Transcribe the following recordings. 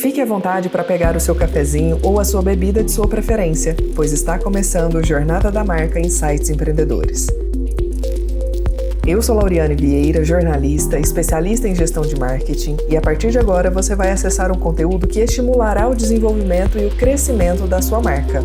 Fique à vontade para pegar o seu cafezinho ou a sua bebida de sua preferência, pois está começando o Jornada da Marca Insights Empreendedores. Eu sou Lauriane Vieira, jornalista, especialista em gestão de marketing, e a partir de agora você vai acessar um conteúdo que estimulará o desenvolvimento e o crescimento da sua marca.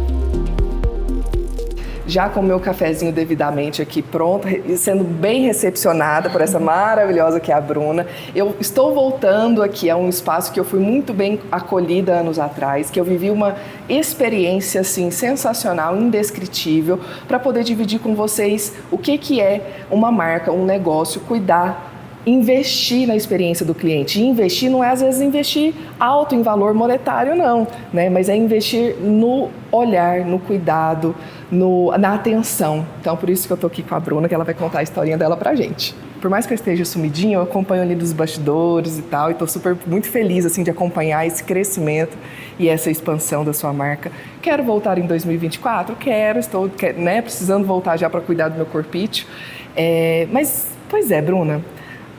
Já com o meu cafezinho devidamente aqui pronto, sendo bem recepcionada por essa maravilhosa que é a Bruna, eu estou voltando aqui a um espaço que eu fui muito bem acolhida anos atrás, que eu vivi uma experiência assim sensacional, indescritível, para poder dividir com vocês o que é uma marca, um negócio, cuidar, investir na experiência do cliente. E investir não é, às vezes, investir alto em valor monetário, não, né? Mas é investir no olhar, no cuidado, na atenção. Então, por isso que eu tô aqui com a Bruna, que ela vai contar a historinha dela pra gente. Por mais que eu esteja sumidinha, eu acompanho ali dos bastidores e tal, e tô muito feliz, assim, de acompanhar esse crescimento e essa expansão da sua marca. Quero voltar em 2024? Estou precisando voltar já para cuidar do meu corpício. Mas, pois é, Bruna,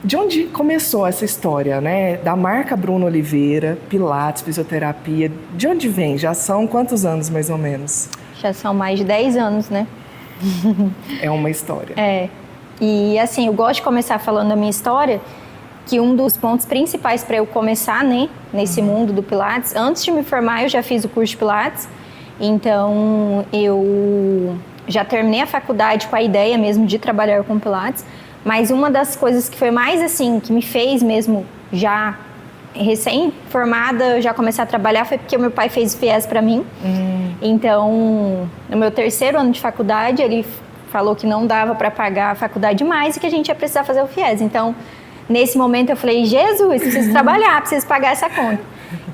de onde começou essa história, né? Da marca Bruna Oliveira, Pilates, fisioterapia, de onde vem? Já são quantos anos, mais ou menos? Já são mais de 10 anos, né? É uma história. E assim, eu gosto de começar falando da minha história, que um dos pontos principais para eu começar, né, nesse mundo do Pilates, antes de me formar eu já fiz o curso de Pilates, então eu já terminei a faculdade com a ideia mesmo de trabalhar com Pilates, mas uma das coisas que foi mais assim, que me fez mesmo já recém-formada, já começar a trabalhar, foi porque o meu pai fez o FIES para mim. Então, no meu terceiro ano de faculdade, ele falou que não dava para pagar a faculdade mais e que a gente ia precisar fazer o FIES. Então, nesse momento eu falei, Jesus, preciso trabalhar, preciso pagar essa conta.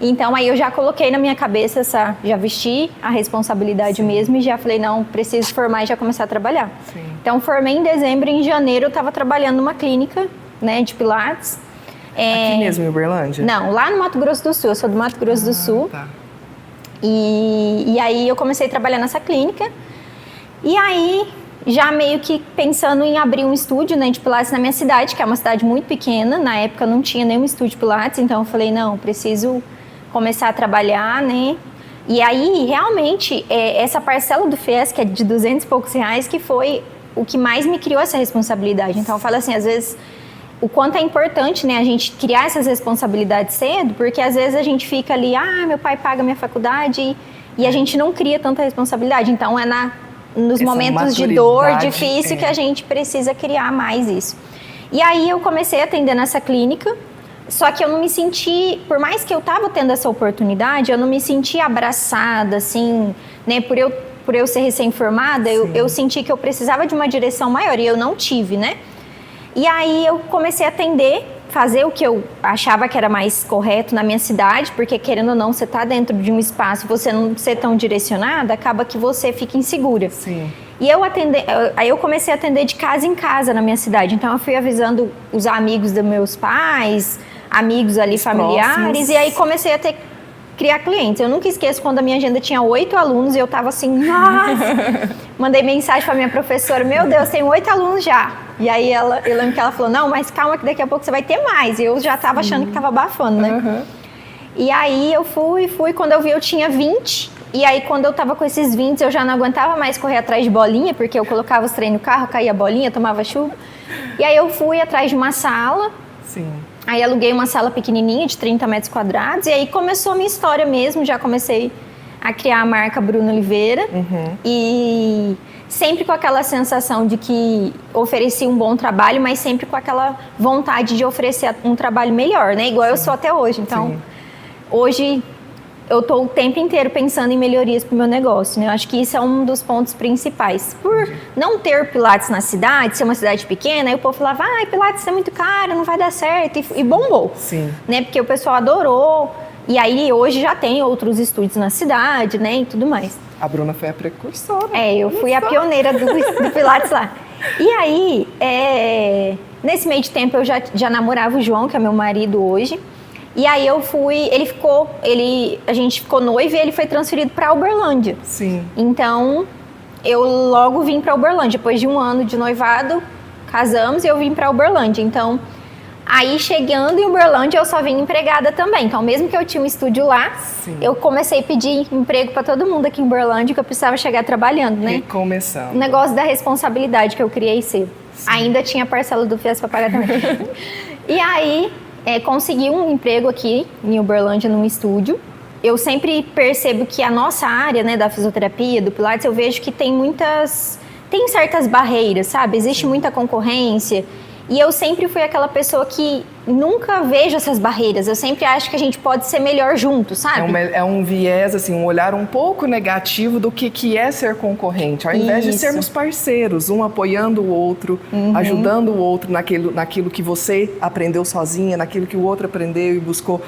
Então, aí eu já coloquei na minha cabeça já vesti a responsabilidade mesmo e já falei, não, preciso formar e já começar a trabalhar. Sim. Então, formei em dezembro, em janeiro eu estava trabalhando numa clínica, né, de Pilates. Aqui mesmo em Uberlândia? Não, lá no Mato Grosso do Sul, eu sou do Mato Grosso do Sul. Tá. E aí eu comecei a trabalhar nessa clínica e aí já meio que pensando em abrir um estúdio, né, de Pilates na minha cidade, que é uma cidade muito pequena, na época não tinha nenhum estúdio de Pilates, então eu falei, não, preciso começar a trabalhar, né, e aí realmente essa parcela do FIES, que é de 200 e poucos reais, que foi o que mais me criou essa responsabilidade. Então eu falo assim, às vezes o quanto é importante, né, a gente criar essas responsabilidades cedo, porque às vezes a gente fica ali, meu pai paga minha faculdade e a gente não cria tanta responsabilidade. Então é nos essa momentos de dor difícil que a gente precisa criar mais isso. E aí eu comecei a atender nessa clínica, só que eu não me senti, por mais que eu estava tendo essa oportunidade, eu não me senti abraçada, assim, né, por eu ser recém-formada, eu senti que eu precisava de uma direção maior e eu não tive, né? E aí eu comecei a atender, fazer o que eu achava que era mais correto na minha cidade, porque querendo ou não, você está dentro de um espaço, você não ser tão direcionada, acaba que você fica insegura. Sim. E aí eu comecei a atender de casa em casa na minha cidade, então eu fui avisando os amigos dos meus pais, amigos ali familiares, próximos. E aí comecei a criar clientes. Eu nunca esqueço quando a minha agenda tinha 8 alunos e eu tava assim, nossa! Mandei mensagem pra minha professora, meu Deus, tenho 8 alunos já. E aí eu lembro que ela falou, não, mas calma que daqui a pouco você vai ter mais. E eu já tava achando que tava abafando, né? E aí eu fui, quando eu vi eu tinha 20. E aí quando eu tava com esses 20, eu já não aguentava mais correr atrás de bolinha, porque eu colocava os treinos no carro, caía a bolinha, tomava chuva. E aí eu fui atrás de uma sala. Sim. Aí aluguei uma sala pequenininha de 30 metros quadrados e aí começou a minha história mesmo, já comecei a criar a marca Bruna Oliveira e sempre com aquela sensação de que oferecia um bom trabalho, mas sempre com aquela vontade de oferecer um trabalho melhor, né? Igual eu sou até hoje, então hoje eu estou o tempo inteiro pensando em melhorias para o meu negócio, né? Eu acho que isso é um dos pontos principais. Por não ter Pilates na cidade, ser uma cidade pequena, aí o povo falava, Pilates é muito caro, não vai dar certo, e bombou. Sim. Né? Porque o pessoal adorou, e aí hoje já tem outros estúdios na cidade, né, e tudo mais. A Bruna foi a precursora. Eu fui a pioneira do Pilates lá. E aí, nesse meio de tempo, eu já namorava o João, que é meu marido hoje. E aí eu fui, a gente ficou noivo e ele foi transferido para Uberlândia. Sim. Então, eu logo vim para Uberlândia. Depois de um ano de noivado, casamos e eu vim para Uberlândia. Então, Aí, chegando em Uberlândia, eu só vim empregada também. Então, mesmo que eu tinha um estúdio lá, Sim. eu comecei a pedir emprego para todo mundo aqui em Uberlândia, que eu precisava chegar trabalhando, né? Começando. O negócio da responsabilidade que eu criei cedo. Sim. Ainda tinha parcela do FIES para pagar também. E aí, consegui um emprego aqui em Uberlândia, num estúdio. Eu sempre percebo que a nossa área, né, da fisioterapia, do Pilates, eu vejo que tem certas barreiras, sabe? Existe muita concorrência. E eu sempre fui aquela pessoa que nunca vejo essas barreiras. Eu sempre acho que a gente pode ser melhor junto, sabe? É um viés, assim, um olhar um pouco negativo do que é ser concorrente. Ao invés de sermos parceiros, um apoiando o outro, ajudando o outro naquilo que você aprendeu sozinha, naquilo que o outro aprendeu e buscou.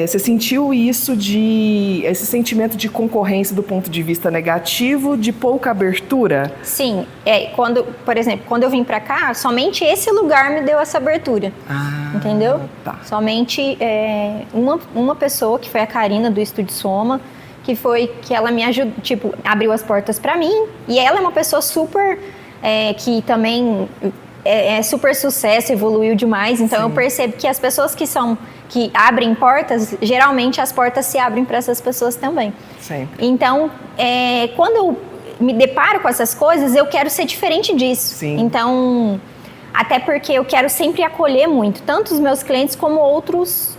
Você sentiu esse sentimento de concorrência do ponto de vista negativo, de pouca abertura? Sim. Por exemplo, quando eu vim pra cá, somente esse lugar me deu essa abertura. Entendeu? Tá. Somente uma pessoa, que foi a Karina, do Estúdio Soma, que ela me ajudou, tipo, abriu as portas pra mim. E ela é uma pessoa super, que também é super sucesso, evoluiu demais. Então, eu percebo que as pessoas que abrem portas, geralmente as portas se abrem para essas pessoas também. Sempre. Então, quando eu me deparo com essas coisas, eu quero ser diferente disso. Sim. Então, até porque eu quero sempre acolher muito, tanto os meus clientes como outros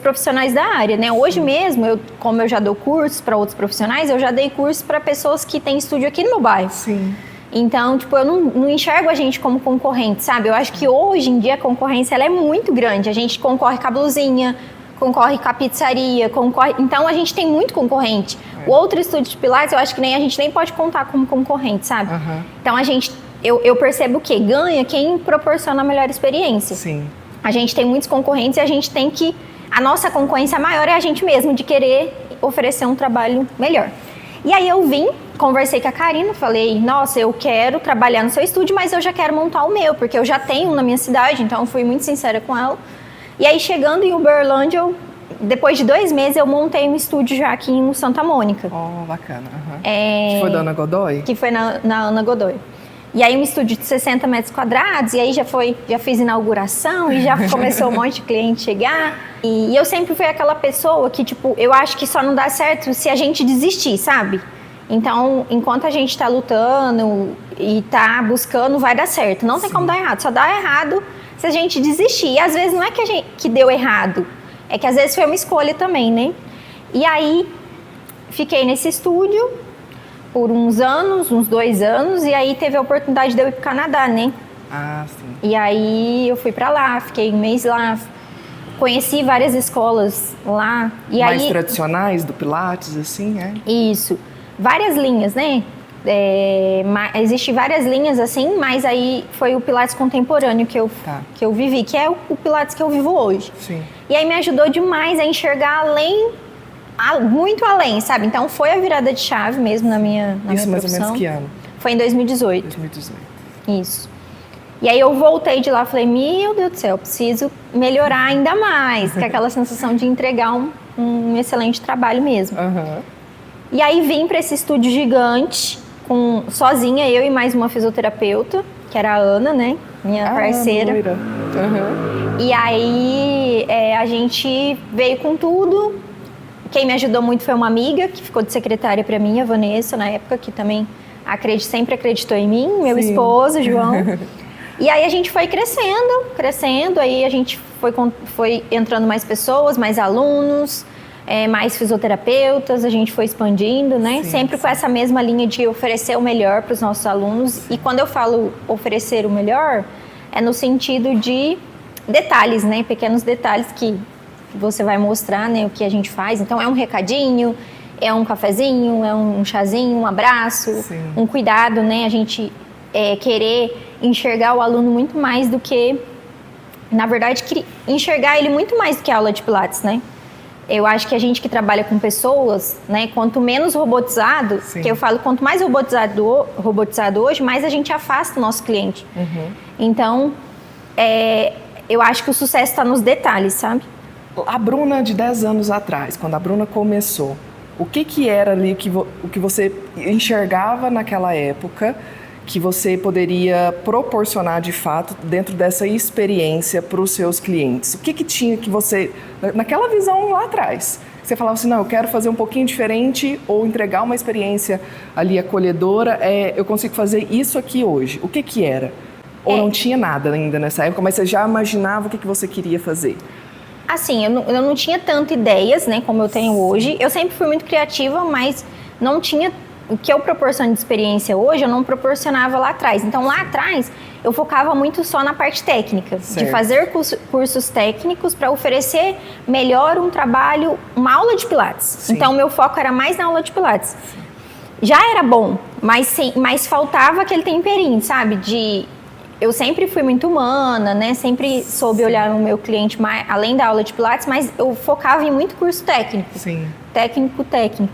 profissionais da área, né? Hoje mesmo, como eu já dou cursos para outros profissionais, eu já dei cursos para pessoas que têm estúdio aqui no meu bairro. Sim. Então, tipo, eu não enxergo a gente como concorrente, sabe? Eu acho que hoje em dia a concorrência ela é muito grande. A gente concorre com a blusinha, concorre com a pizzaria, então a gente tem muito concorrente. O outro estúdio de Pilates, eu acho que a gente nem pode contar como concorrente, sabe? Então eu percebo que ganha quem proporciona a melhor experiência. Sim. A gente tem muitos concorrentes e a nossa concorrência maior é a gente mesmo, de querer oferecer um trabalho melhor. E aí eu conversei com a Karina, falei, nossa, eu quero trabalhar no seu estúdio, mas eu já quero montar o meu, porque eu já tenho um na minha cidade, então eu fui muito sincera com ela. E aí, chegando em Uberlândia, depois de 2 meses, eu montei um estúdio já aqui em Santa Mônica. Oh, bacana. Que foi da Ana Godoy? Que foi na Ana Godoy. E aí, um estúdio de 60 metros quadrados, e aí já fiz inauguração, e já começou um monte de cliente chegar. E eu sempre fui aquela pessoa que, tipo, eu acho que só não dá certo se a gente desistir, sabe? Então, enquanto a gente tá lutando e tá buscando, vai dar certo. Não tem como dar errado, só dá errado se a gente desistir. E às vezes não é que deu errado, é que às vezes foi uma escolha também, né? E aí, fiquei nesse estúdio por uns 2 anos, e aí teve a oportunidade de eu ir pro Canadá, né? Sim. E aí eu fui pra lá, fiquei um mês lá, conheci várias escolas lá. E mais aí, tradicionais do Pilates, assim, Isso. Várias linhas, né? Existem várias linhas assim, mas aí foi o Pilates contemporâneo que eu vivi, que é o Pilates que eu vivo hoje. Sim. E aí me ajudou demais a enxergar muito além, sabe? Então foi a virada de chave mesmo na minha profissão. Isso mais ou menos que ano? Foi em 2018. 2018. Isso. E aí eu voltei de lá e falei, meu Deus do céu, eu preciso melhorar ainda mais, que é aquela sensação de entregar um excelente trabalho mesmo. E aí vim para esse estúdio gigante, sozinha, eu e mais uma fisioterapeuta, que era a Ana, né? Minha parceira. E aí a gente veio com tudo. Quem me ajudou muito foi uma amiga, que ficou de secretária para mim, a Vanessa, na época, que também sempre acreditou em mim, meu esposo, João. E aí a gente foi crescendo, aí a gente foi entrando mais pessoas, mais alunos, mais fisioterapeutas, a gente foi expandindo, né? Sempre com essa mesma linha de oferecer o melhor para os nossos alunos. E quando eu falo oferecer o melhor, é no sentido de detalhes, né? Pequenos detalhes que você vai mostrar, né, o que a gente faz. Então, é um recadinho, é um cafezinho, é um chazinho, um abraço, um cuidado, né? A gente querer enxergar o aluno muito mais do que, na verdade, enxergar ele muito mais do que a aula de Pilates, né? Eu acho que a gente que trabalha com pessoas, né, quanto menos robotizado, que eu falo, quanto mais robotizado hoje, mais a gente afasta o nosso cliente. Então, eu acho que o sucesso está nos detalhes, sabe? A Bruna de 10 anos atrás, quando a Bruna começou, o que era ali o que você enxergava naquela época que você poderia proporcionar de fato dentro dessa experiência para os seus clientes? O que tinha que você, naquela visão lá atrás, você falava assim, não, eu quero fazer um pouquinho diferente ou entregar uma experiência ali acolhedora, eu consigo fazer isso aqui hoje. O que era? Ou não tinha nada ainda nessa época, mas você já imaginava o que você queria fazer? Assim, eu não tinha tantas ideias, né, como eu tenho hoje. Eu sempre fui muito criativa, mas não tinha o que eu proporciono de experiência hoje, eu não proporcionava lá atrás. Então, lá atrás, eu focava muito só na parte técnica, certo. De fazer cursos técnicos para oferecer melhor um trabalho, uma aula de Pilates. Sim. Então, meu foco era mais na aula de Pilates. Sim. Já era bom, mas faltava aquele temperinho, sabe? Eu sempre fui muito humana, né? Sempre soube olhar o meu cliente mais, além da aula de Pilates, mas eu focava em muito curso técnico. Sim. Técnico,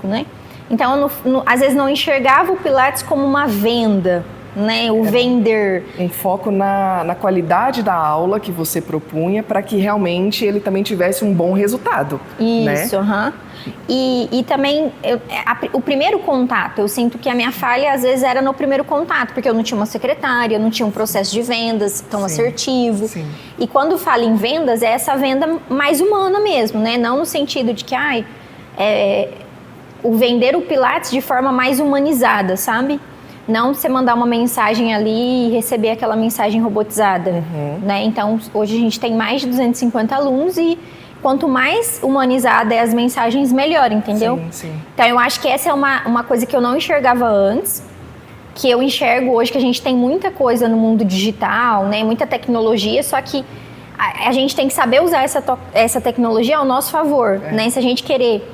né? Então, eu às vezes não enxergava o Pilates como uma venda, né? O vender. Um foco na qualidade da aula que você propunha para que realmente ele também tivesse um bom resultado. Isso, né? E também, o primeiro contato, eu sinto que a minha falha às vezes era no primeiro contato, porque eu não tinha uma secretária, eu não tinha um processo de vendas tão assertivo. Sim. E quando falo em vendas, é essa venda mais humana mesmo, né? Não no sentido de que, o vender o Pilates de forma mais humanizada, sabe? Não você mandar uma mensagem ali e receber aquela mensagem robotizada, né? Então, hoje a gente tem mais de 250 alunos e quanto mais humanizada é as mensagens, melhor, entendeu? Sim. Então, eu acho que essa é uma coisa que eu não enxergava antes, que eu enxergo hoje, que a gente tem muita coisa no mundo digital, né? Muita tecnologia, só que a gente tem que saber usar essa tecnologia ao nosso favor, né? Se a gente querer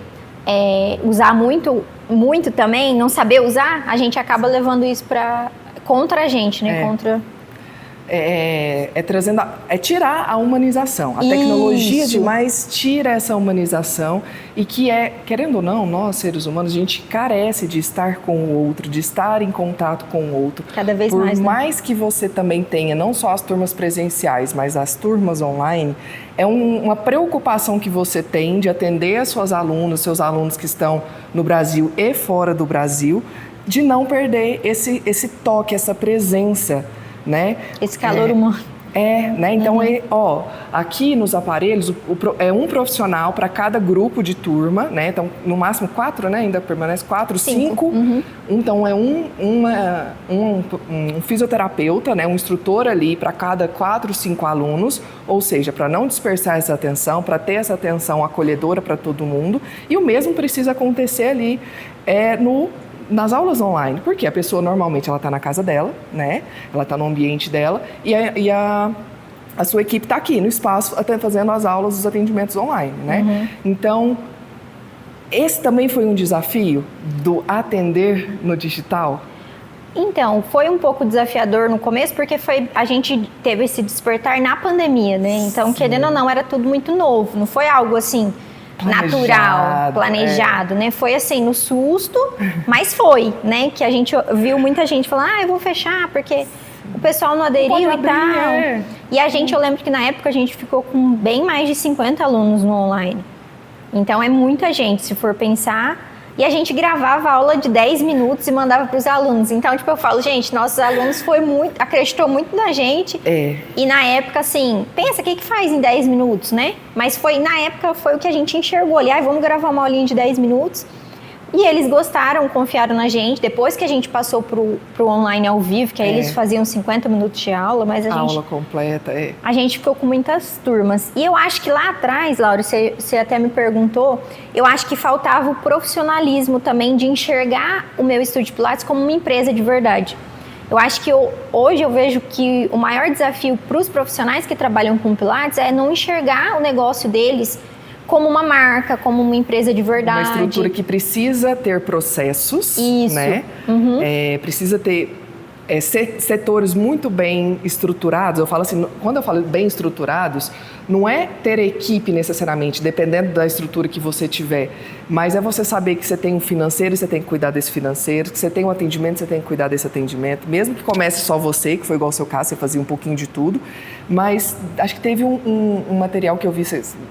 usar muito também, não saber usar, a gente acaba levando isso contra a gente, né? Tirar a humanização. A tecnologia demais tira essa humanização e que querendo ou não, nós seres humanos, a gente carece de estar com o outro, de estar em contato com o outro. Cada vez mais, né? Por mais que você também tenha não só as turmas presenciais, mas as turmas online, é uma preocupação que você tem de atender as suas alunas, seus alunos que estão no Brasil e fora do Brasil, de não perder esse toque, essa presença, né? Esse calor humano. Né? Então, aqui nos aparelhos, é um profissional para cada grupo de turma, né? Então, no máximo 4, né? Ainda permanece 4, 5. Então, é um fisioterapeuta, né? Um instrutor ali para cada 4, 5 alunos, ou seja, para não dispersar essa atenção, para ter essa atenção acolhedora para todo mundo. E o mesmo precisa acontecer ali nas aulas online, porque a pessoa normalmente ela está na casa dela, né? Ela está no ambiente dela e a sua equipe está aqui no espaço até fazendo as aulas, os atendimentos online, né? Então, esse também foi um desafio do atender no digital? Então, foi um pouco desafiador no começo, porque a gente teve esse despertar na pandemia, né? Então, querendo ou não, era tudo muito novo, não foi algo assim natural, planejado, né? Foi assim, no susto, mas foi, né? Que a gente viu muita gente falando, eu vou fechar porque o pessoal não aderiu e tal. E a gente, eu lembro que na época a gente ficou com bem mais de 50 alunos no online. Então é muita gente, se for pensar. E a gente gravava a aula de 10 minutos e mandava para os alunos. Então, eu falo, gente, nossos alunos acreditou muito na gente. E na época, assim, pensa, o que faz em 10 minutos, né? Mas na época, foi o que a gente enxergou ali. Vamos gravar uma aulinha de 10 minutos. E eles gostaram, confiaram na gente. Depois que a gente passou pro online ao vivo, que aí eles faziam 50 minutos de aula, mas a aula completa, a gente ficou com muitas turmas. E eu acho que lá atrás, Laura, você até me perguntou, eu acho que faltava o profissionalismo também de enxergar o meu estúdio Pilates como uma empresa de verdade. Eu acho que hoje eu vejo que o maior desafio para os profissionais que trabalham com Pilates é não enxergar o negócio deles como uma marca, como uma empresa de verdade. Uma estrutura que precisa ter processos, né? Precisa ter setores muito bem estruturados. Eu falo assim, quando eu falo bem estruturados, não é ter equipe necessariamente, dependendo da estrutura que você tiver, mas é você saber que você tem um financeiro, você tem que cuidar desse financeiro, que você tem um atendimento, você tem que cuidar desse atendimento, mesmo que comece só você, que foi igual ao seu caso, você fazia um pouquinho de tudo, mas acho que teve um material que eu vi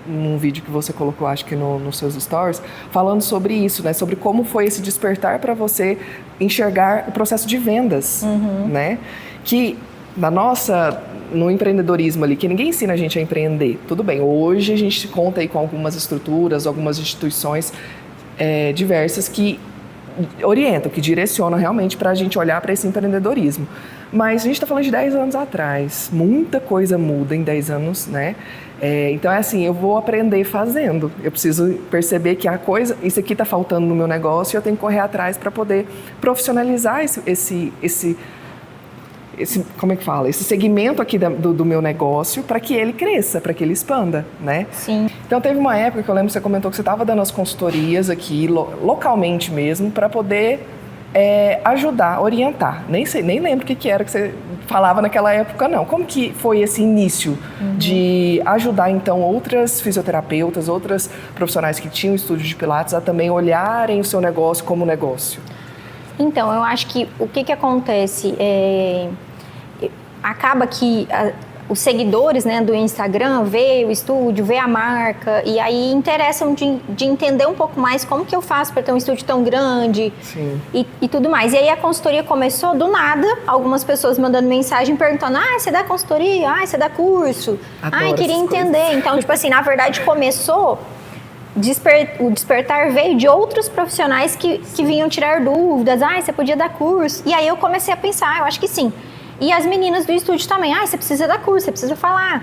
num vídeo que você colocou, acho que nos seus stories, falando sobre isso, né, sobre como foi esse despertar para você enxergar o processo de vendas, né, que no empreendedorismo ali, que ninguém ensina a gente a empreender. Tudo bem, hoje a gente conta aí com algumas estruturas, algumas instituições diversas que orientam, que direcionam realmente para a gente olhar para esse empreendedorismo. Mas a gente está falando de 10 anos atrás, muita coisa muda em 10 anos, né? Então é assim, eu vou aprender fazendo. Eu preciso perceber que isso aqui está faltando no meu negócio e eu tenho que correr atrás para poder profissionalizar como é que fala? Esse segmento aqui do meu negócio para que ele cresça, para que ele expanda, né? Sim. Então teve uma época que eu lembro que você comentou que você estava dando as consultorias aqui, localmente mesmo, para poder ajudar, orientar. Nem lembro o que era que você falava naquela época, não. Como que foi esse início de ajudar, então, outras fisioterapeutas, outras profissionais que tinham estúdio de Pilates a também olharem o seu negócio como negócio? Então, eu acho que o que acontece acaba que os seguidores, né, do Instagram vê o estúdio, vê a marca e aí interessam de entender um pouco mais como que eu faço para ter um estúdio tão grande e tudo mais. E aí a consultoria começou do nada, algumas pessoas mandando mensagem perguntando: você dá consultoria? Você dá curso? Queria entender. Coisas. Então, tipo assim, na verdade começou... O despertar veio de outros profissionais que vinham tirar dúvidas. Você podia dar curso. E aí eu comecei a pensar, eu acho que sim. E as meninas do estúdio também. Você precisa dar curso, você precisa falar.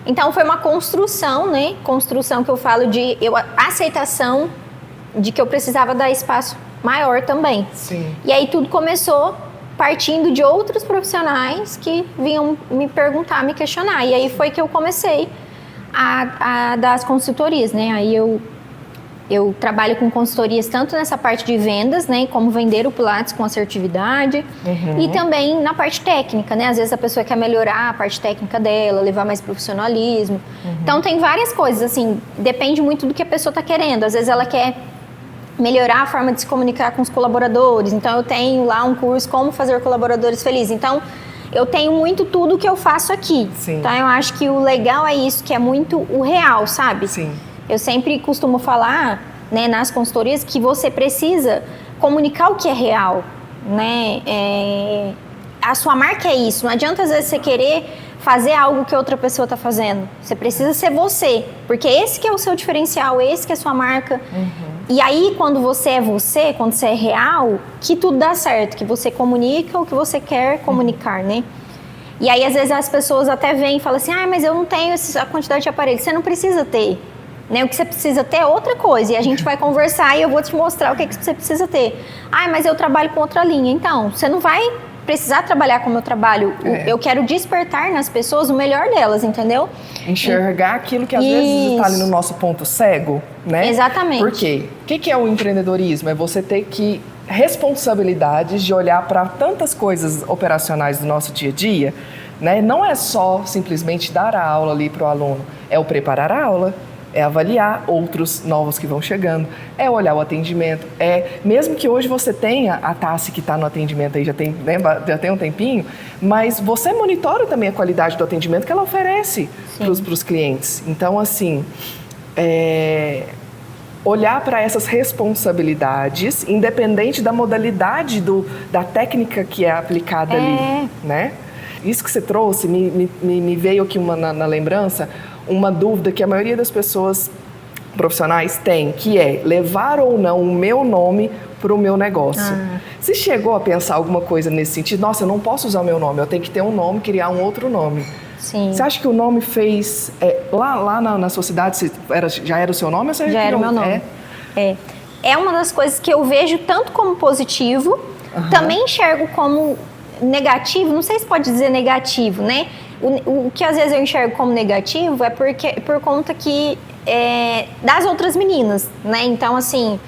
Então foi uma construção, né? Construção que eu falo de aceitação de que eu precisava dar espaço maior também. Sim. E aí tudo começou partindo de outros profissionais que vinham me perguntar, me questionar. E aí foi que eu comecei a dar as consultorias, né? Aí eu trabalho com consultorias tanto nessa parte de vendas, né, como vender o Pilates com assertividade, e também na parte técnica, né? Às vezes a pessoa quer melhorar a parte técnica dela, levar mais profissionalismo. Então tem várias coisas, assim, depende muito do que a pessoa está querendo. Às vezes ela quer melhorar a forma de se comunicar com os colaboradores. Então eu tenho lá um curso como fazer colaboradores felizes. Então eu tenho muito tudo que eu faço aqui. Sim. Então eu acho que o legal é isso, que é muito o real, sabe? Sim. Eu sempre costumo falar, né, nas consultorias que você precisa comunicar o que é real, né? A sua marca é isso. Não adianta às vezes você querer fazer algo que outra pessoa está fazendo. Você precisa ser você, porque esse que é o seu diferencial, esse que é a sua marca. E aí, quando você, quando você é real, que tudo dá certo, que você comunica o que você quer comunicar, né? E aí, às vezes, as pessoas até vêm e falam assim: mas eu não tenho a quantidade de aparelhos. Você não precisa ter. Né? O que você precisa ter é outra coisa. E a gente vai conversar e eu vou te mostrar o que você precisa ter. Mas eu trabalho com outra linha. Então, você não vai precisar trabalhar como eu trabalho. Eu quero despertar nas pessoas o melhor delas, entendeu? Enxergar aquilo que às vezes está ali no nosso ponto cego, né? Exatamente. Por quê? O que é o empreendedorismo? É você ter responsabilidades de olhar para tantas coisas operacionais do nosso dia a dia, né? Não é só simplesmente dar a aula ali para o aluno, é o preparar a aula, é avaliar outros novos que vão chegando, é olhar o atendimento, mesmo que hoje você tenha a Tassi que está no atendimento aí, já tem um tempinho, mas você monitora também a qualidade do atendimento que ela oferece para os clientes. Então, assim, olhar para essas responsabilidades, independente da modalidade da técnica que é aplicada ali, né? Isso que você trouxe, me veio aqui na lembrança, uma dúvida que a maioria das pessoas profissionais tem, que é levar ou não o meu nome para o meu negócio. Você chegou a pensar alguma coisa nesse sentido? Nossa, eu não posso usar o meu nome, eu tenho que ter um nome, criar um outro nome. Sim. Você acha que o nome fez... lá na sua cidade, já era o seu nome? Ou você já era o meu nome. É uma das coisas que eu vejo tanto como positivo, também enxergo como negativo, não sei se pode dizer negativo, né? O que às vezes eu enxergo como negativo é por conta que das outras meninas, né? Então, assim,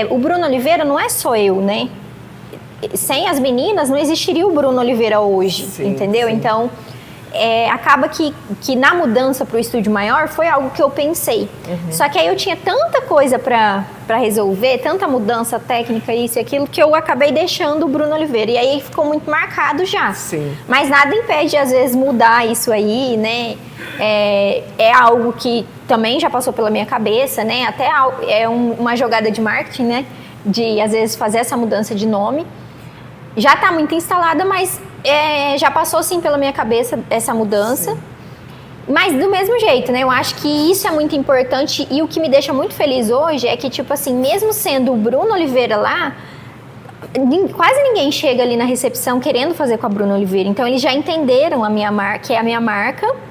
o Bruno Oliveira não é só eu, né? Sem as meninas não existiria o Bruno Oliveira hoje, entendeu? Sim. Então, acaba que na mudança para o estúdio maior foi algo que eu pensei. Só que aí eu tinha tanta coisa para resolver, tanta mudança técnica, isso e aquilo, que eu acabei deixando o Bruno Oliveira. E aí ficou muito marcado já. Sim. Mas nada impede, às vezes, mudar isso aí, né? É algo que também já passou pela minha cabeça, né? Até uma jogada de marketing, né? De, às vezes, fazer essa mudança de nome. Já está muito instalada, mas já passou, sim, pela minha cabeça essa mudança. Sim. Mas do mesmo jeito, né? Eu acho que isso é muito importante e o que me deixa muito feliz hoje é que, tipo assim, mesmo sendo o Bruno Oliveira lá, quase ninguém chega ali na recepção querendo fazer com a Bruno Oliveira. Então, eles já entenderam a minha marca, que é a minha marca.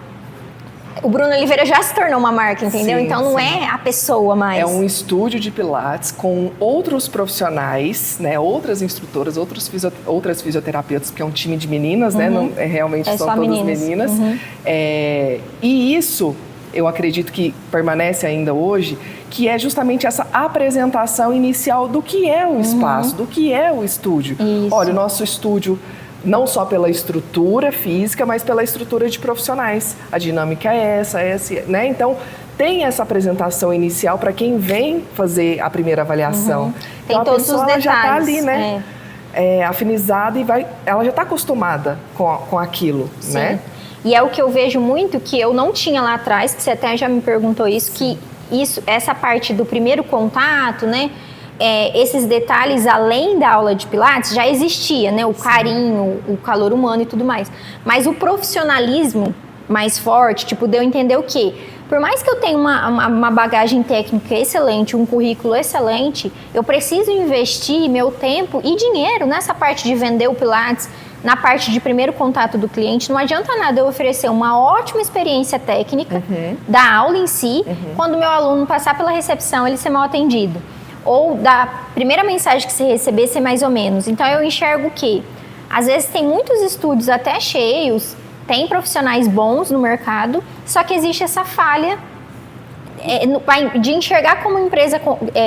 O Bruno Oliveira já se tornou uma marca, entendeu? Sim, então não é a pessoa mais. É um estúdio de Pilates com outros profissionais, né? Outras instrutoras, outras fisioterapeutas, porque é um time de meninas, né? Não, realmente são todas meninas. E isso, eu acredito que permanece ainda hoje, que é justamente essa apresentação inicial do que é o espaço, do que é o estúdio. Isso. Olha, o nosso estúdio, não só pela estrutura física, mas pela estrutura de profissionais. A dinâmica é essa, né? Então, tem essa apresentação inicial para quem vem fazer a primeira avaliação. Então, tem todos os detalhes. Já está ali, né? Afinizada e ela já está acostumada com aquilo, Sim. né? E é o que eu vejo muito, que eu não tinha lá atrás, que você até já me perguntou isso, que essa parte do primeiro contato, né? Esses detalhes, além da aula de Pilates, já existia, né? O carinho, o calor humano e tudo mais. Mas o profissionalismo mais forte, tipo, deu a entender o quê? Por mais que eu tenha uma bagagem técnica excelente, um currículo excelente, eu preciso investir meu tempo e dinheiro nessa parte de vender o Pilates, na parte de primeiro contato do cliente. Não adianta nada eu oferecer uma ótima experiência técnica da aula em si, quando o meu aluno passar pela recepção, ele ser mal atendido. Ou da primeira mensagem que você receber ser mais ou menos. Então, eu enxergo que, às vezes, tem muitos estúdios até cheios, tem profissionais bons no mercado, só que existe essa falha de enxergar como empresa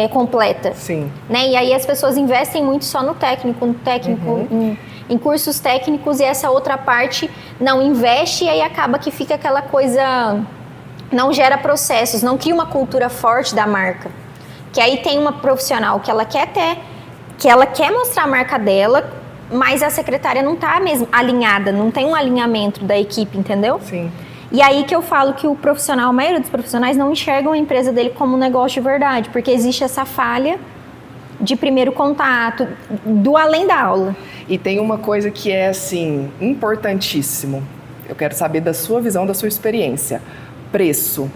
completa. Sim. Né? E aí as pessoas investem muito só no técnico, em cursos técnicos, e essa outra parte não investe, e aí acaba que fica aquela coisa, não gera processos, não cria uma cultura forte da marca. Que aí tem uma profissional que ela quer mostrar a marca dela, mas a secretária não está mesmo alinhada, não tem um alinhamento da equipe, entendeu? Sim. E aí que eu falo que a maioria dos profissionais não enxergam a empresa dele como um negócio de verdade, porque existe essa falha de primeiro contato, do além da aula. E tem uma coisa que é, assim, importantíssimo. Eu quero saber da sua visão, da sua experiência. Preço.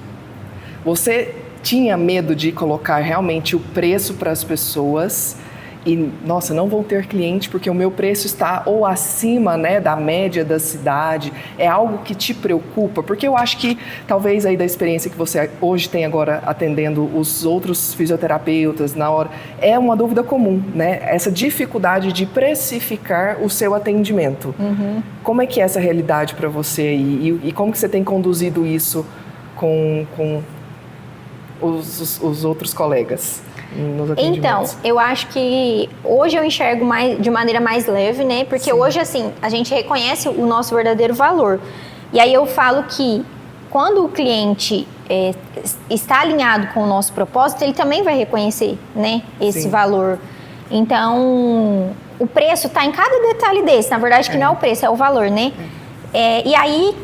Você tinha medo de colocar realmente o preço para as pessoas e, nossa, não vão ter cliente porque o meu preço está ou acima, né, da média da cidade? É algo que te preocupa? Porque eu acho que talvez aí da experiência que você hoje tem agora atendendo os outros fisioterapeutas na hora, é uma dúvida comum, né? Essa dificuldade de precificar o seu atendimento. Como é que é essa realidade para você aí? E como que você tem conduzido isso com os outros colegas nos atendimentos? Então, eu acho que hoje eu enxergo de maneira mais leve, né? Porque hoje, assim, a gente reconhece o nosso verdadeiro valor. E aí eu falo que quando o cliente está alinhado com o nosso propósito, ele também vai reconhecer, né, esse valor. Então, o preço está em cada detalhe desse. Na verdade, que não é o preço, é o valor, né? E aí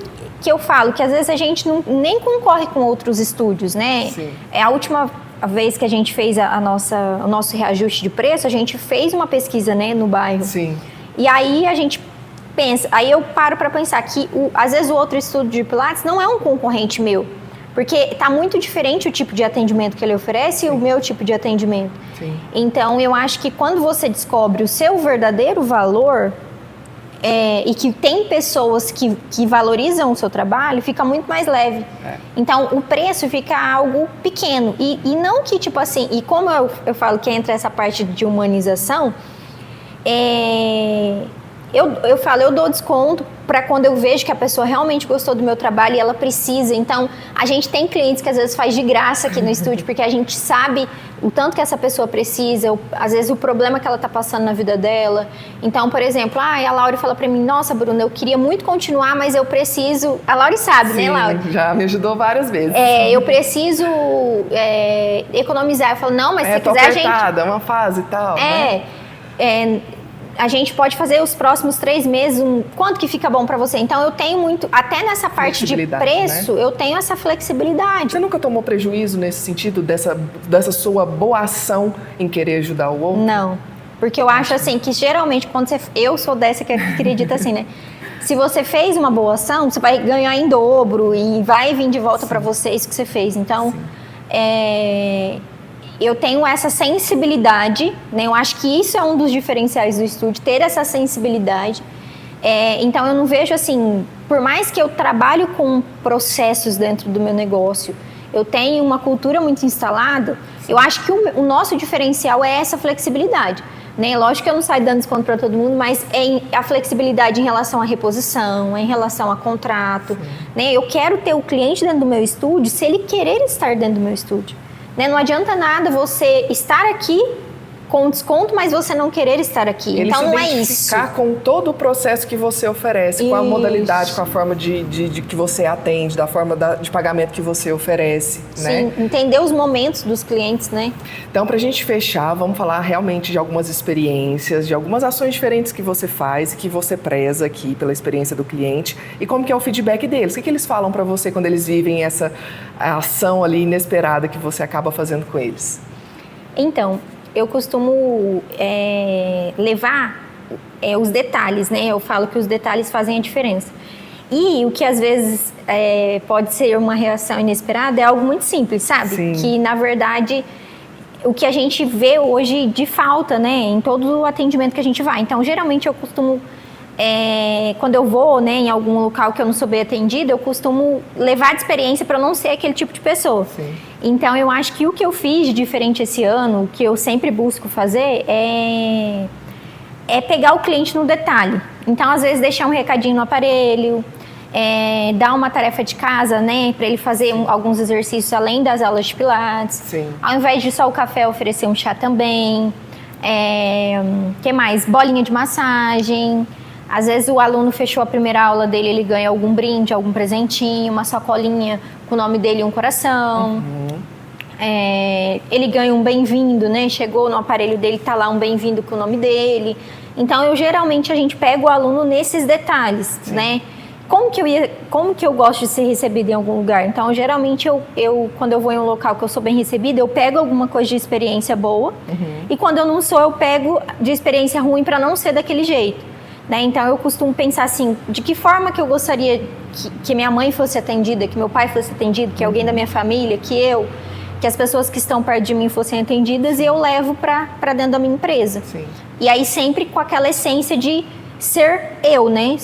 que eu falo que às vezes a gente nem concorre com outros estúdios, né? Sim. A última vez que a gente fez o nosso reajuste de preço, a gente fez uma pesquisa, né, no bairro. Sim. E aí a gente pensa, aí eu paro para pensar que às vezes o outro estúdio de Pilates não é um concorrente meu, porque está muito diferente o tipo de atendimento que ele oferece e o meu tipo de atendimento. Sim. Então eu acho que quando você descobre o seu verdadeiro valor, e que tem pessoas que valorizam o seu trabalho, fica muito mais leve. Então, o preço fica algo pequeno. E não que, tipo assim, e como eu falo que entra essa parte de humanização, eu falo, eu dou desconto para quando eu vejo que a pessoa realmente gostou do meu trabalho e ela precisa. Então, a gente tem clientes que às vezes faz de graça aqui no estúdio, porque a gente sabe o tanto que essa pessoa precisa, às vezes o problema que ela está passando na vida dela. Então, por exemplo, a Laura fala para mim, nossa, Bruna, eu queria muito continuar, mas eu preciso... A Laura sabe, Sim, né, Laura? Já me ajudou várias vezes. Eu preciso economizar. Eu falo, não, mas se tô quiser apertada, uma fase e tal, né? A gente pode fazer os próximos 3 meses, quanto que fica bom para você. Então, eu tenho muito, até nessa parte de preço, né? Eu tenho essa flexibilidade. Você nunca tomou prejuízo nesse sentido, dessa sua boa ação em querer ajudar o outro? Não, porque eu acho assim, que geralmente, quando eu sou dessa que acredita assim, né? Se você fez uma boa ação, você vai ganhar em dobro e vai vir de volta para você isso que você fez. Então, eu tenho essa sensibilidade, né? Eu acho que isso é um dos diferenciais do estúdio, ter essa sensibilidade. Então, eu não vejo assim, por mais que eu trabalho com processos dentro do meu negócio, eu tenho uma cultura muito instalada, eu acho que o nosso diferencial é essa flexibilidade. Né? Lógico que eu não saio dando desconto para todo mundo, mas a flexibilidade em relação à reposição, em relação a contrato. Né? Eu quero ter o cliente dentro do meu estúdio se ele querer estar dentro do meu estúdio. Né? Não adianta nada você estar aqui com desconto, mas você não querer estar aqui. Ele então se não é isso. Identificar com todo o processo que você oferece, com a modalidade, com a forma de que você atende, da forma de pagamento que você oferece. Sim, né? Entender os momentos dos clientes, né? Então, pra gente fechar, vamos falar realmente de algumas experiências, de algumas ações diferentes que você faz e que você preza aqui pela experiência do cliente e como que é o feedback deles. O que eles falam pra você quando eles vivem essa ação ali inesperada que você acaba fazendo com eles? Então, eu costumo levar os detalhes, né? Eu falo que os detalhes fazem a diferença. E o que às vezes pode ser uma reação inesperada é algo muito simples, sabe? Sim. Que, na verdade, o que a gente vê hoje de falta, né? Em todo o atendimento que a gente vai. Então, geralmente, eu costumo... quando eu vou, né, em algum local que eu não sou bem atendida, eu costumo levar de experiência para não ser aquele tipo de pessoa. Sim. Então, eu acho que o que eu fiz de diferente esse ano, que eu sempre busco fazer, é pegar o cliente no detalhe. Então, às vezes, deixar um recadinho no aparelho, dar uma tarefa de casa, né, para ele fazer alguns exercícios além das aulas de pilates. Sim. Ao invés de só o café, oferecer um chá também. Que mais? Bolinha de massagem. Às vezes o aluno fechou a primeira aula dele, ele ganha algum brinde, algum presentinho, uma sacolinha com o nome dele e um coração. Ele ganha um bem-vindo, né? Chegou no aparelho dele, tá lá um bem-vindo com o nome dele. Então, geralmente a gente pega o aluno nesses detalhes, Sim. né? Como que eu gosto de ser recebida em algum lugar? Então, geralmente, quando eu vou em um local que eu sou bem recebida, eu pego alguma coisa de experiência boa. E quando eu não sou, eu pego de experiência ruim para não ser daquele jeito. Né? Então, eu costumo pensar assim, de que forma que eu gostaria que minha mãe fosse atendida, que meu pai fosse atendido, que alguém da minha família, que as pessoas que estão perto de mim fossem atendidas, e eu levo para dentro da minha empresa. Sim. E aí sempre com aquela essência de ser eu, né?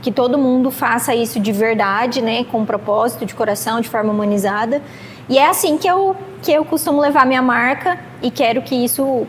Que todo mundo faça isso de verdade, né? Com propósito, de coração, de forma humanizada. E é assim que eu costumo levar minha marca e quero que isso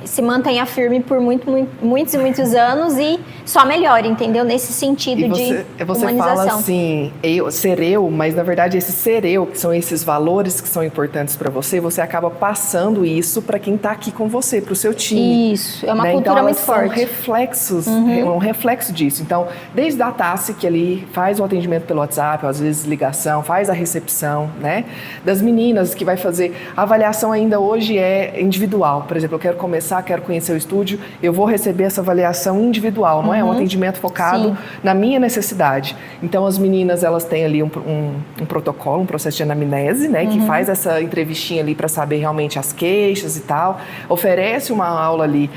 se mantenha firme por muitos e muitos anos e só melhore, entendeu? Nesse sentido de você humanização. Fala assim, ser eu, mas na verdade esse ser eu, que são esses valores que são importantes para você acaba passando isso para quem está aqui com você, para o seu time. Isso, é uma né? cultura então, muito forte. São reflexos, um reflexo disso. Então, desde a Tassi, que ali faz o atendimento pelo WhatsApp, às vezes ligação, faz a recepção, né? Das meninas que vai fazer, a avaliação ainda hoje é individual. Por exemplo, eu quero começar, quero conhecer o estúdio, eu vou receber essa avaliação individual, não é? Um atendimento focado Sim. na minha necessidade. Então, as meninas, elas têm ali um protocolo, um processo de anamnese, né? Que faz essa entrevistinha ali para saber realmente as queixas e tal. Oferece uma aula ali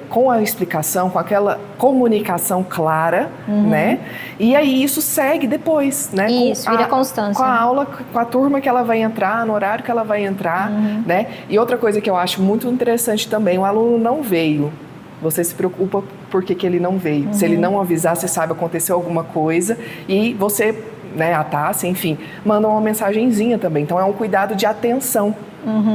com a explicação, com aquela comunicação clara, né? E aí isso segue depois, né? Isso, vira constância. Com a aula, com a turma que ela vai entrar, no horário que ela vai entrar, né? E outra coisa que eu acho muito interessante também, o aluno não veio. Você se preocupa por que ele não veio. Se ele não avisar, você sabe, aconteceu alguma coisa e você, né, a Tassi, enfim, manda uma mensagenzinha também. Então é um cuidado de atenção,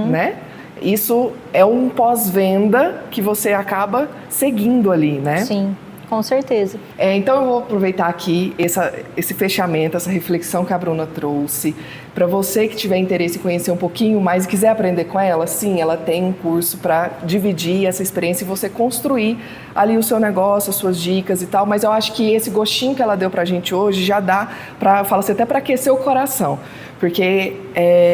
né? isso é um pós-venda que você acaba seguindo ali, né? Sim, com certeza. Então eu vou aproveitar aqui esse fechamento, essa reflexão que a Bruna trouxe. Para você que tiver interesse em conhecer um pouquinho mais e quiser aprender com ela, sim, ela tem um curso para dividir essa experiência e você construir ali o seu negócio, as suas dicas e tal. Mas eu acho que esse gostinho que ela deu pra gente hoje já dá para, fala assim, até para aquecer o coração. Porque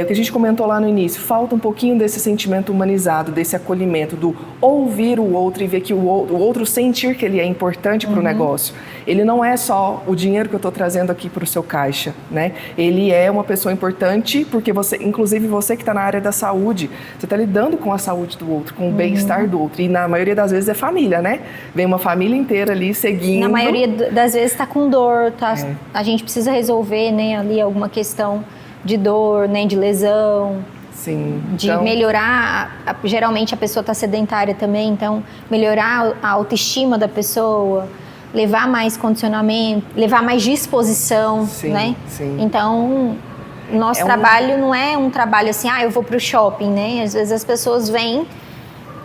o que a gente comentou lá no início, falta um pouquinho desse sentimento humanizado, desse acolhimento, do ouvir o outro e ver que o outro sentir que ele é importante para o negócio. Ele não é só o dinheiro que eu estou trazendo aqui para o seu caixa, né? Ele é uma pessoa importante porque você, inclusive você que está na área da saúde, você está lidando com a saúde do outro, com o bem-estar do outro. E na maioria das vezes é família, né? Vem uma família inteira ali seguindo. Na maioria das vezes está com dor, tá? A gente precisa resolver, né, ali alguma questão de dor, né, de lesão. Sim. De melhorar, geralmente a pessoa está sedentária também, então melhorar a autoestima da pessoa, levar mais condicionamento, levar mais disposição, sim, né? Sim. Então, nosso trabalho não é um trabalho assim, eu vou para o shopping, né? Às vezes as pessoas vêm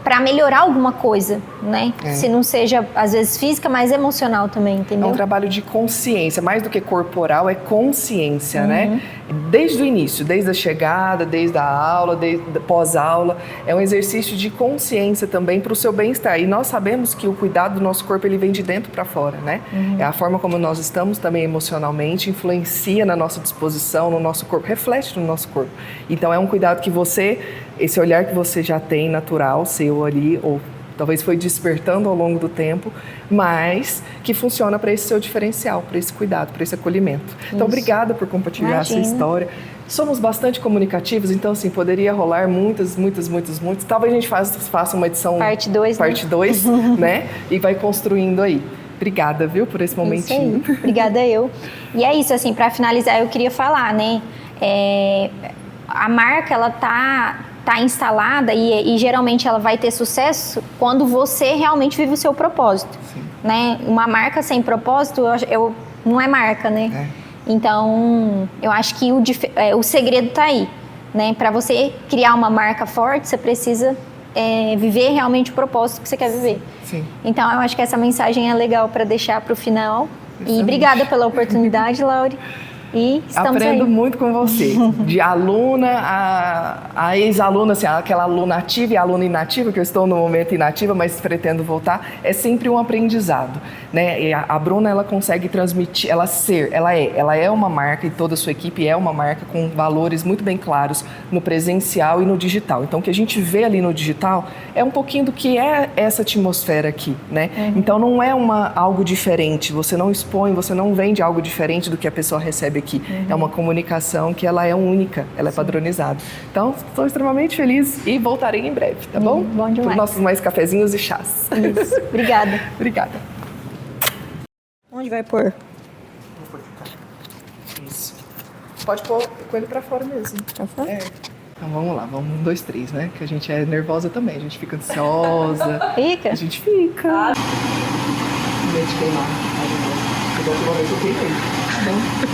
para melhorar alguma coisa, né? Se não seja, às vezes, física, mas emocional também, entendeu? É um trabalho de consciência, mais do que corporal, é consciência, né? Desde o início, desde a chegada, desde a aula, desde pós-aula, é um exercício de consciência também para o seu bem-estar. E nós sabemos que o cuidado do nosso corpo, ele vem de dentro para fora, né? É a forma como nós estamos também emocionalmente, influencia na nossa disposição, no nosso corpo, reflete no nosso corpo. Então é um cuidado que você, esse olhar que você já tem natural, seu ali, ou talvez foi despertando ao longo do tempo, mas que funciona para esse seu diferencial, para esse cuidado, para esse acolhimento. Então, obrigada por compartilhar essa história. Somos bastante comunicativos, então, assim, poderia rolar muitas. Talvez a gente faça uma edição... Parte 2, Parte 2, né? E vai construindo aí. Obrigada, viu, por esse momentinho. Isso aí. Obrigada eu. E é isso, assim, para finalizar, eu queria falar, né? A marca, ela tá instalada e geralmente ela vai ter sucesso quando você realmente vive o seu propósito, né? Uma marca sem propósito não é marca, né? Então, eu acho que o segredo tá aí, né? Para você criar uma marca forte, você precisa viver realmente o propósito que você quer viver. Sim. Então, eu acho que essa mensagem é legal para deixar para o final. Excelente. E obrigada pela oportunidade, Laure. E estamos Aprendo aí. muito com você, de aluna a ex-aluna, assim, aquela aluna ativa e aluna inativa, que eu estou no momento inativa, mas pretendo voltar, é sempre um aprendizado, né? E a Bruna, ela consegue transmitir, ela é uma marca e toda a sua equipe é uma marca com valores muito bem claros no presencial e no digital. Então, o que a gente vê ali no digital é um pouquinho do que é essa atmosfera aqui, né? Então, não é algo diferente, você não expõe, você não vende algo diferente do que a pessoa recebe aqui. É uma comunicação que ela é única, ela é padronizada. Então, estou extremamente feliz e voltarei em breve, tá bom? Bom demais. Para nossos mais cafezinhos e chás. Isso. Obrigada. Obrigada. Onde vai pôr? Vou pôr cá. Isso. Pode pôr com ele pra fora mesmo. Pra fora? Então vamos lá, vamos 1, 2, 3, né? Que a gente é nervosa também, a gente fica ansiosa. Fica? A gente fica. Em vez de queimar. Eu vou provar que eu queimei. Tá bom?